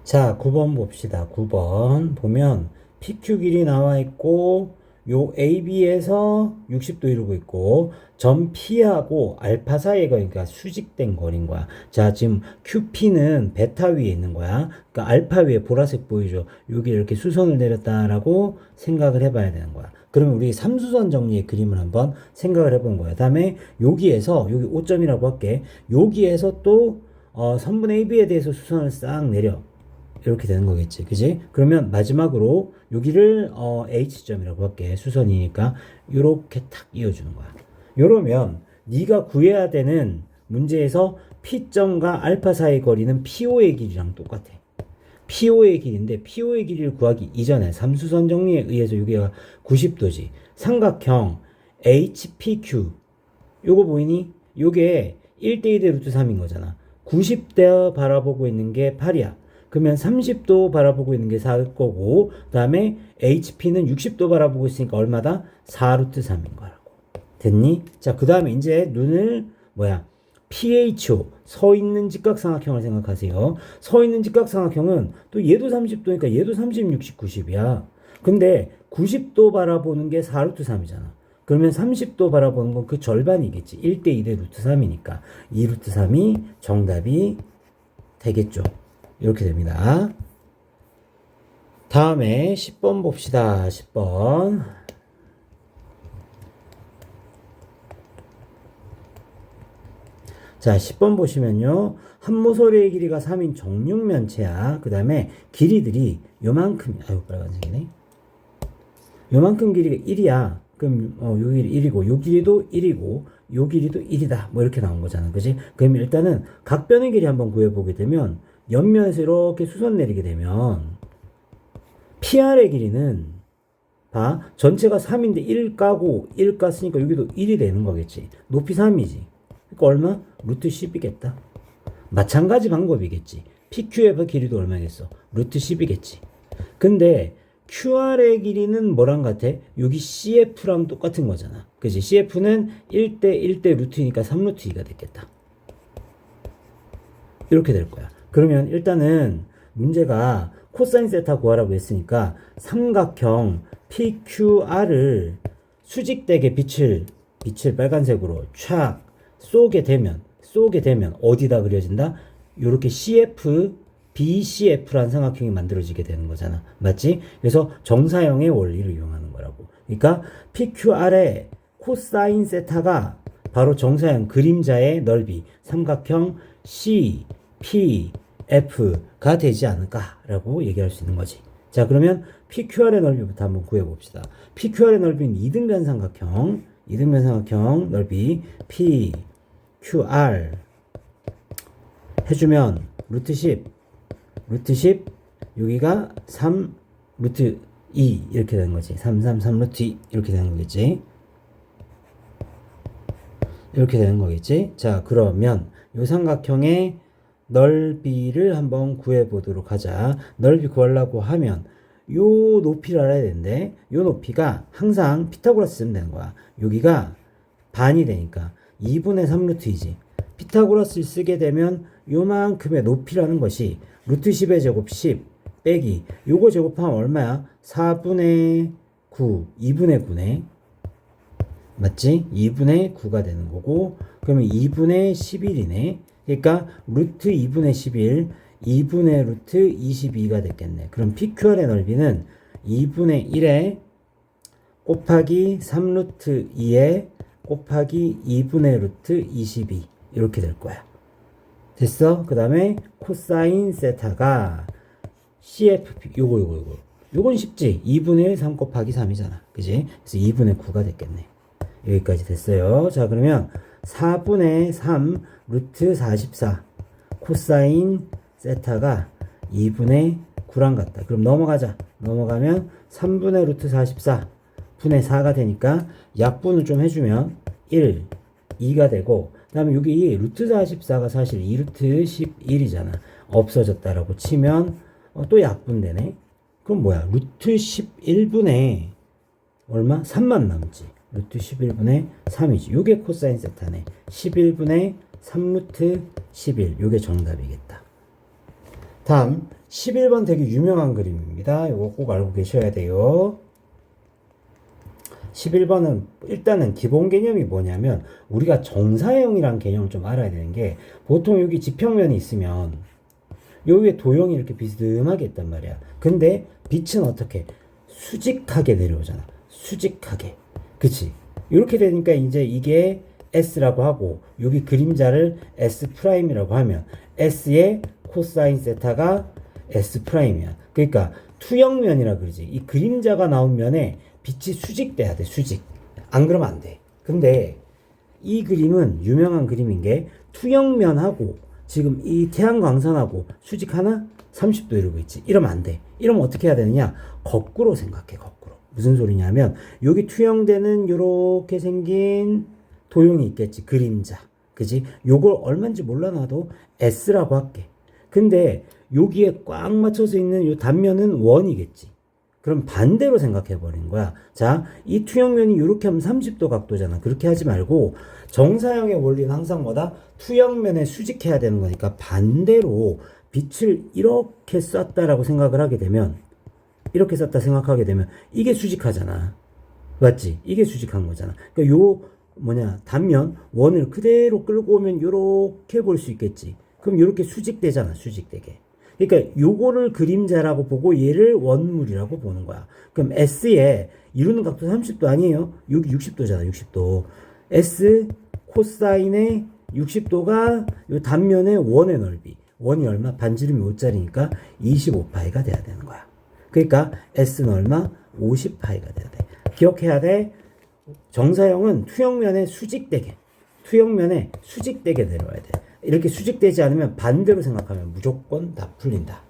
자, 9번 봅시다. 9번 보면 PQ 길이 나와 있고 요 AB에서 60도 이루고 있고 점 P하고 알파 사이에 그러니까 수직된 거리인 거야. 자, 지금 QP는 베타 위에 있는 거야. 그러니까 알파 위에 보라색 보이죠? 여기 이렇게 수선을 내렸다라고 생각을 해봐야 되는 거야. 그러면 우리 삼수선 정리의 그림을 한번 생각을 해본 거야. 다음에 여기에서 여기 5점이라고 할게. 여기에서 또 선분 AB에 대해서 수선을 싹 내려. 이렇게 되는 거겠지. 그지? 그러면 마지막으로 여기를 H점이라고 할게. 수선이니까 요렇게 탁 이어주는 거야. 요러면 네가 구해야 되는 문제에서 P점과 알파 사이 거리는 PO의 길이랑 똑같아. PO의 길인데 PO의 길이를 구하기 이전에 삼수선 정리에 의해서 여기가 90도지. 삼각형 HPQ 요거 보이니? 요게 1대2대 루트 3인 거잖아. 90대 바라보고 있는 게 8이야. 그러면 30도 바라보고 있는 게 4일 거고, 그 다음에 HP는 60도 바라보고 있으니까 얼마다? 4루트 3인 거라고. 됐니? 자, 그 다음에 이제 눈을, PHO, 서 있는 직각삼각형을 생각하세요. 서 있는 직각삼각형은 또 얘도 30도니까 얘도 30, 60, 90이야. 근데 90도 바라보는 게 4루트 3이잖아. 그러면 30도 바라보는 건 그 절반이겠지. 1대2대 루트 3이니까. 2루트 3이 정답이 되겠죠. 이렇게 됩니다. 다음에 10번 봅시다. 10번. 자, 10번 보시면요. 한모서리의 길이가 3인 정육면체야. 그 다음에 길이들이 요만큼, 아유, 빨간색이네. 요만큼 길이가 1이야. 그럼, 요 길이 1이고, 요 길이도 1이고, 요 길이도 1이다. 뭐 이렇게 나온 거잖아. 그지? 그럼 일단은 각변의 길이 한번 구해보게 되면, 옆면에서 이렇게 수선 내리게 되면 PR의 길이는 봐 전체가 3인데 1 까고 1 깠으니까 여기도 1이 되는 거겠지. 높이 3이지. 그러니까 얼마? 루트 10이겠다. 마찬가지 방법이겠지. PQ의 길이도 얼마겠어? 루트 10이겠지. 근데 QR의 길이는 뭐랑 같아? 여기 CF랑 똑같은 거잖아. 그치? CF는 1대 1대 루트니까 3루트 2가 됐겠다. 이렇게 될 거야. 그러면 일단은 문제가 코사인 세타 구하라고 했으니까 삼각형 PQR을 수직되게 빛을 빨간색으로 촥 쏘게 되면 어디다 그려진다? 요렇게 CF, BCF라는 삼각형이 만들어지게 되는 거잖아. 맞지? 그래서 정사형의 원리를 이용하는 거라고. 그러니까 PQR의 코사인 세타가 바로 정사형 그림자의 넓이 삼각형 C, P, F가 되지 않을까라고 얘기할 수 있는 거지. 자, 그러면 PQR의 넓이부터 한번 구해봅시다. PQR의 넓이는 이등변 삼각형 넓이 PQR 해주면 루트 10 여기가 3 루트 2 이렇게 되는 거지. 3 루트 2 이렇게 되는 거겠지. 이렇게 되는 거겠지. 자, 그러면 이 삼각형의 넓이를 한번 구해보도록 하자. 넓이 구하려고 하면 요 높이를 알아야 되는데 요 높이가 항상 피타고라스 쓰면 되는 거야. 여기가 반이 되니까 2분의 3루트이지. 피타고라스를 쓰게 되면 요만큼의 높이라는 것이 루트 10의 제곱 10 빼기 요거 제곱하면 얼마야? 4분의 9 2분의 9네. 맞지? 2분의 9가 되는 거고 그러면 2분의 11이네. 그러니까 루트 2분의 11 2분의 루트 22가 됐겠네. 그럼 PQR의 넓이는 2분의 1에 곱하기 3루트 2에 곱하기 2분의 루트 22 이렇게 될 거야. 됐어? 그 다음에 코사인 세타가 CFP 요건 쉽지? 2분의 1 3 곱하기 3이잖아. 그지? 그래서 2분의 9가 됐겠네. 여기까지 됐어요. 자, 그러면 4분의 3 루트 44 코사인 세타가 2분의 9랑 같다. 그럼 넘어가면 3분의 루트 44 분의 4가 되니까 약분을 좀 해주면 1, 2가 되고 그 다음에 여기 루트 44가 사실 2루트 11이잖아. 없어졌다라고 치면 또 약분되네. 그럼 뭐야? 루트 11분의 얼마? 3만 남지. 루트 11분의 3이지. 요게 코사인 세타네. 11분의 3루트 11. 요게 정답이겠다. 다음 11번 되게 유명한 그림입니다. 이거 꼭 알고 계셔야 돼요. 11번은 일단은 기본 개념이 뭐냐면 우리가 정사형이란 개념을 좀 알아야 되는 게 보통 여기 지평면이 있으면 요 위에 도형이 이렇게 비스듬하게 있단 말이야. 근데 빛은 어떻게? 수직하게 내려오잖아. 수직하게. 그치? 이렇게 되니까 이제 이게 S라고 하고 여기 그림자를 S'이라고 하면 S의 코사인 세타가 S'이야. 그러니까 투영면이라 그러지. 이 그림자가 나온 면에 빛이 수직돼야 돼. 수직. 안 그러면 안 돼. 근데 이 그림은 유명한 그림인 게 투영면하고 지금 이 태양광선하고 수직 하나? 30도 이러고 있지. 이러면 안 돼. 이러면 어떻게 해야 되느냐? 거꾸로 생각해. 거꾸로. 무슨 소리냐면 여기 투영되는 요렇게 생긴 도형이 있겠지. 그림자. 그지? 요걸 얼마인지 몰라놔도 S라고 할게. 근데 여기에 꽉 맞춰서 있는 요 단면은 원이겠지. 그럼 반대로 생각해 버린 거야. 자, 이 투영면이 이렇게 하면 30도 각도잖아. 그렇게 하지 말고 정사형의 원리는 항상 뭐다? 투영면에 수직해야 되는 거니까 반대로 빛을 이렇게 쐈다라고 생각을 하게 되면 이렇게 쐈다 생각하게 되면 이게 수직하잖아. 맞지? 이게 수직한 거잖아. 그러니까 요 단면 원을 그대로 끌고 오면 요렇게 볼 수 있겠지. 그럼 요렇게 수직되잖아. 수직되게. 그러니까 요거를 그림자라고 보고 얘를 원물이라고 보는 거야. 그럼 S에 이루는 각도 30도 아니에요? 여기 60도잖아. 60도. S 코사인의 60도가 요 단면의 원의 넓이. 원이 얼마? 반지름이 5짜리니까 25파이가 돼야 되는 거야. 그러니까 S는 얼마? 50파이가 돼야 돼. 기억해야 돼. 정사형은 투영면에 수직되게 내려와야 돼. 이렇게 수직되지 않으면 반대로 생각하면 무조건 다 풀린다.